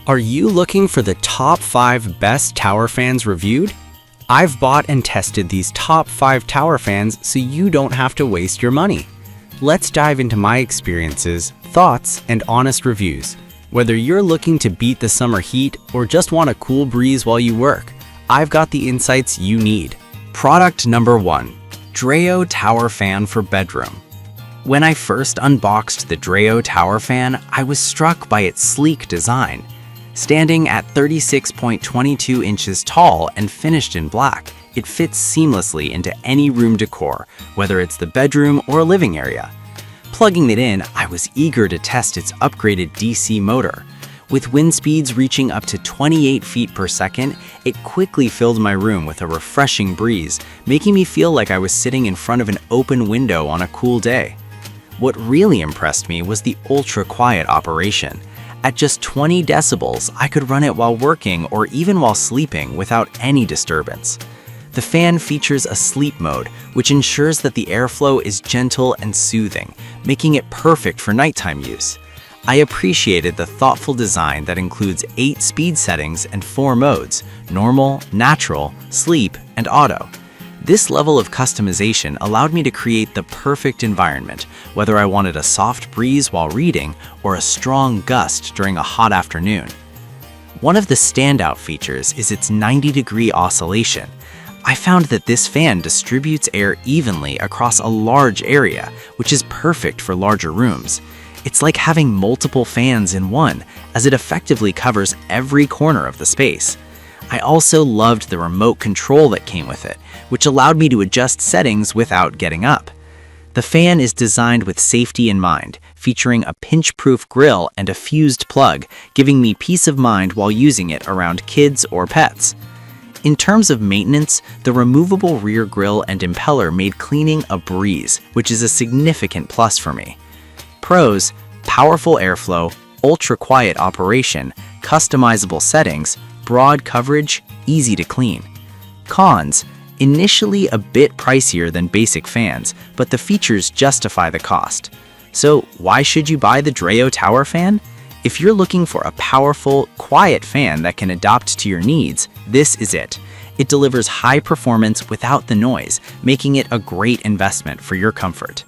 Are you looking for the top 5 best tower fans reviewed? I've bought and tested these top 5 tower fans so you don't have to waste your money. Let's dive into my experiences, thoughts, and honest reviews. Whether you're looking to beat the summer heat or just want a cool breeze while you work, I've got the insights you need. Product number 1. Dreo Tower Fan for Bedroom. When I first unboxed the Dreo Tower Fan, I was struck by its sleek design. Standing at 36.22 inches tall and finished in black, it fits seamlessly into any room decor, whether it's the bedroom or a living area. Plugging it in, I was eager to test its upgraded DC motor. With wind speeds reaching up to 28 feet per second, it quickly filled my room with a refreshing breeze, making me feel like I was sitting in front of an open window on a cool day. What really impressed me was the ultra-quiet operation. At just 20 decibels, I could run it while working or even while sleeping without any disturbance. The fan features a sleep mode, which ensures that the airflow is gentle and soothing, making it perfect for nighttime use. I appreciated the thoughtful design that includes 8 speed settings and 4 modes: normal, natural, sleep, and auto. This level of customization allowed me to create the perfect environment, whether I wanted a soft breeze while reading or a strong gust during a hot afternoon. One of the standout features is its 90-degree oscillation. I found that this fan distributes air evenly across a large area, which is perfect for larger rooms. It's like having multiple fans in one, as it effectively covers every corner of the space. I also loved the remote control that came with it, which allowed me to adjust settings without getting up. The fan is designed with safety in mind, featuring a pinch-proof grill and a fused plug, giving me peace of mind while using it around kids or pets. In terms of maintenance, the removable rear grille and impeller made cleaning a breeze, which is a significant plus for me. Pros: powerful airflow, ultra-quiet operation, customizable settings, broad coverage, easy to clean. Cons: initially a bit pricier than basic fans, but the features justify the cost. So why should you buy the Dreo Tower Fan? If you're looking for a powerful, quiet fan that can adapt to your needs, this is it. It delivers high performance without the noise, making it a great investment for your comfort.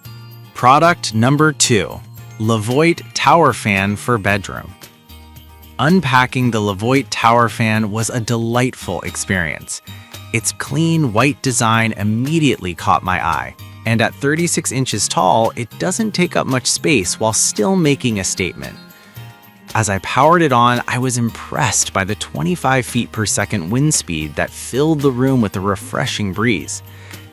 Product number 2. Levoit Tower Fan for Bedroom. Unpacking the Levoit Tower Fan was a delightful experience. Its clean, white design immediately caught my eye, and at 36 inches tall, it doesn't take up much space while still making a statement. As I powered it on, I was impressed by the 25 feet per second wind speed that filled the room with a refreshing breeze.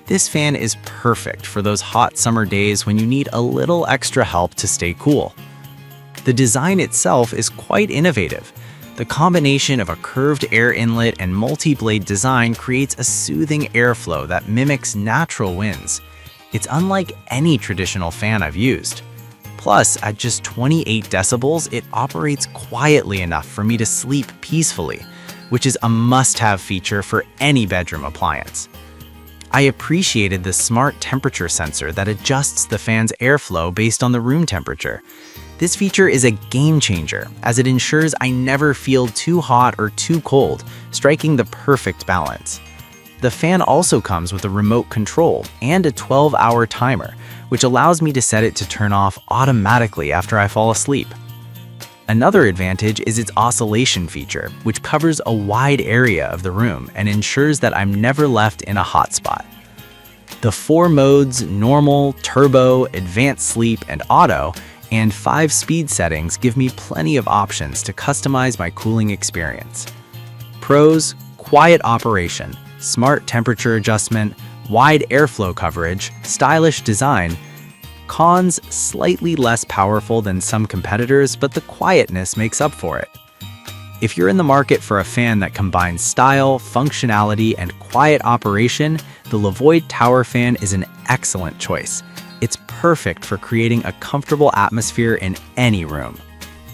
This fan is perfect for those hot summer days when you need a little extra help to stay cool. The design itself is quite innovative. The combination of a curved air inlet and multi-blade design creates a soothing airflow that mimics natural winds. It's unlike any traditional fan I've used. Plus, at just 28 decibels, it operates quietly enough for me to sleep peacefully, which is a must-have feature for any bedroom appliance. I appreciated the smart temperature sensor that adjusts the fan's airflow based on the room temperature. This feature is a game changer, as it ensures I never feel too hot or too cold, striking the perfect balance. The fan also comes with a remote control and a 12-hour timer, which allows me to set it to turn off automatically after I fall asleep. Another advantage is its oscillation feature, which covers a wide area of the room and ensures that I'm never left in a hot spot. The 4 modes, normal, turbo, advanced sleep, and auto, and 5 speed settings give me plenty of options to customize my cooling experience. Pros: quiet operation, smart temperature adjustment, wide airflow coverage, stylish design. Cons: slightly less powerful than some competitors, but the quietness makes up for it. If you're in the market for a fan that combines style, functionality, and quiet operation, the Levoit Tower Fan is an excellent choice. It's perfect for creating a comfortable atmosphere in any room.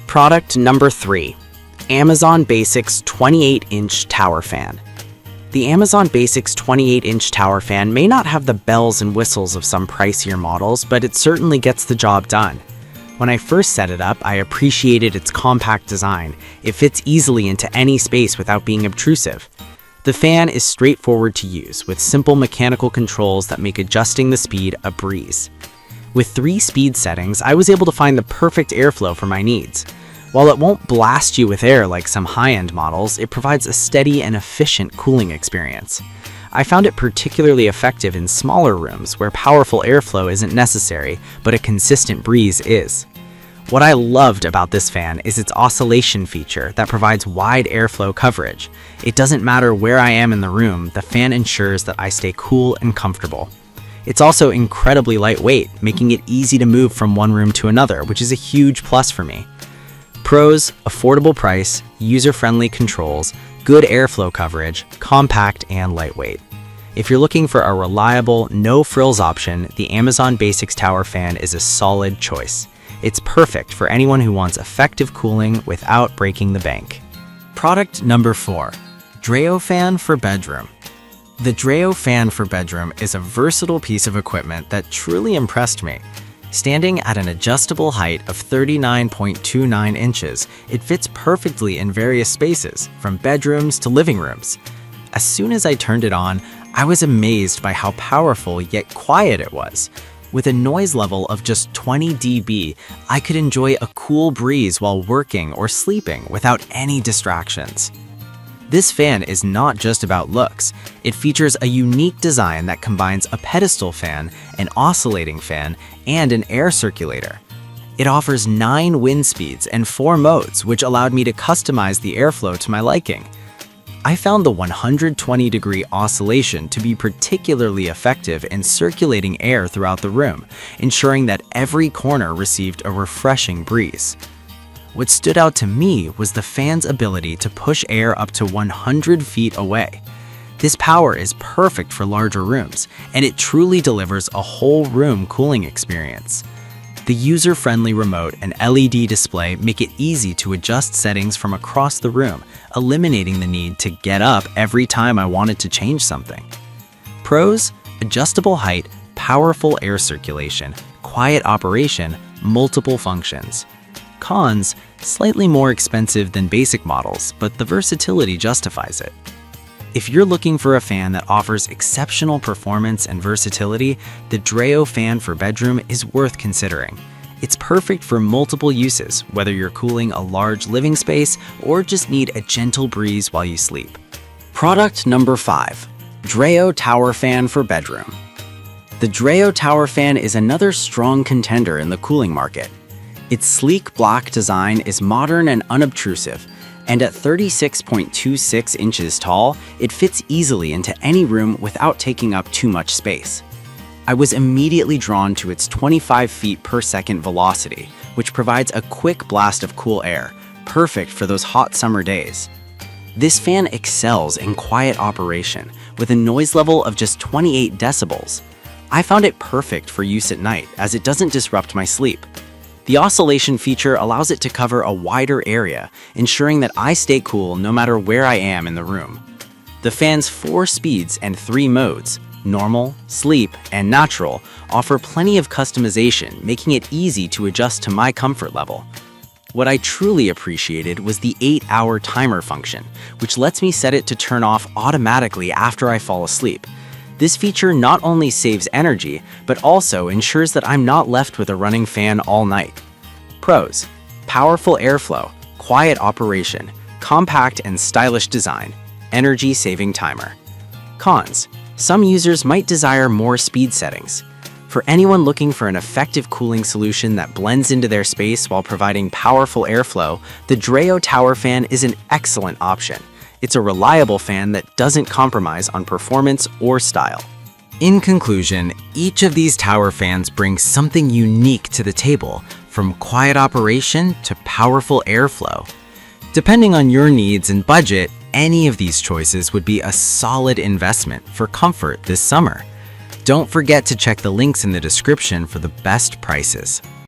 Product number 3. Amazon Basics 28-inch Tower Fan. The Amazon Basics 28-inch tower fan may not have the bells and whistles of some pricier models, but it certainly gets the job done. When I first set it up, I appreciated its compact design. It fits easily into any space without being obtrusive. The fan is straightforward to use, with simple mechanical controls that make adjusting the speed a breeze. With 3 speed settings, I was able to find the perfect airflow for my needs. While it won't blast you with air like some high-end models, it provides a steady and efficient cooling experience. I found it particularly effective in smaller rooms where powerful airflow isn't necessary, but a consistent breeze is. What I loved about this fan is its oscillation feature that provides wide airflow coverage. It doesn't matter where I am in the room, the fan ensures that I stay cool and comfortable. It's also incredibly lightweight, making it easy to move from one room to another, which is a huge plus for me. Pros: affordable price, user-friendly controls, good airflow coverage, compact and lightweight. If you're looking for a reliable, no-frills option, the Amazon Basics Tower Fan is a solid choice. It's perfect for anyone who wants effective cooling without breaking the bank. Product number 4. Dreo Fan for Bedroom. The Dreo Fan for Bedroom is a versatile piece of equipment that truly impressed me. Standing at an adjustable height of 39.29 inches, it fits perfectly in various spaces, from bedrooms to living rooms. As soon as I turned it on, I was amazed by how powerful yet quiet it was. With a noise level of just 20 dB, I could enjoy a cool breeze while working or sleeping without any distractions. This fan is not just about looks. It features a unique design that combines a pedestal fan, an oscillating fan, and an air circulator. It offers 9 wind speeds and 4 modes, which allowed me to customize the airflow to my liking. I found the 120-degree oscillation to be particularly effective in circulating air throughout the room, ensuring that every corner received a refreshing breeze. What stood out to me was the fan's ability to push air up to 100 feet away. This power is perfect for larger rooms, and it truly delivers a whole room cooling experience. The user-friendly remote and LED display make it easy to adjust settings from across the room, eliminating the need to get up every time I wanted to change something. Pros: adjustable height, powerful air circulation, quiet operation, multiple functions. Cons: slightly more expensive than basic models, but the versatility justifies it. If you're looking for a fan that offers exceptional performance and versatility, the Dreo Fan for Bedroom is worth considering. It's perfect for multiple uses, whether you're cooling a large living space or just need a gentle breeze while you sleep. Product number 5. Dreo Tower Fan for Bedroom. The Dreo Tower Fan is another strong contender in the cooling market. Its sleek black design is modern and unobtrusive, and at 36.26 inches tall, it fits easily into any room without taking up too much space. I was immediately drawn to its 25 feet per second velocity, which provides a quick blast of cool air, perfect for those hot summer days. This fan excels in quiet operation, with a noise level of just 28 decibels. I found it perfect for use at night, as it doesn't disrupt my sleep. The oscillation feature allows it to cover a wider area, ensuring that I stay cool no matter where I am in the room. The fan's 4 speeds and 3 modes, normal, sleep, and natural, offer plenty of customization, making it easy to adjust to my comfort level. What I truly appreciated was the 8-hour timer function, which lets me set it to turn off automatically after I fall asleep. This feature not only saves energy, but also ensures that I'm not left with a running fan all night. Pros: powerful airflow, quiet operation, compact and stylish design, energy-saving timer. Cons: some users might desire more speed settings. For anyone looking for an effective cooling solution that blends into their space while providing powerful airflow, the Dreo Tower Fan is an excellent option. It's a reliable fan that doesn't compromise on performance or style. In conclusion, each of these tower fans brings something unique to the table, from quiet operation to powerful airflow. Depending on your needs and budget, any of these choices would be a solid investment for comfort this summer. Don't forget to check the links in the description for the best prices.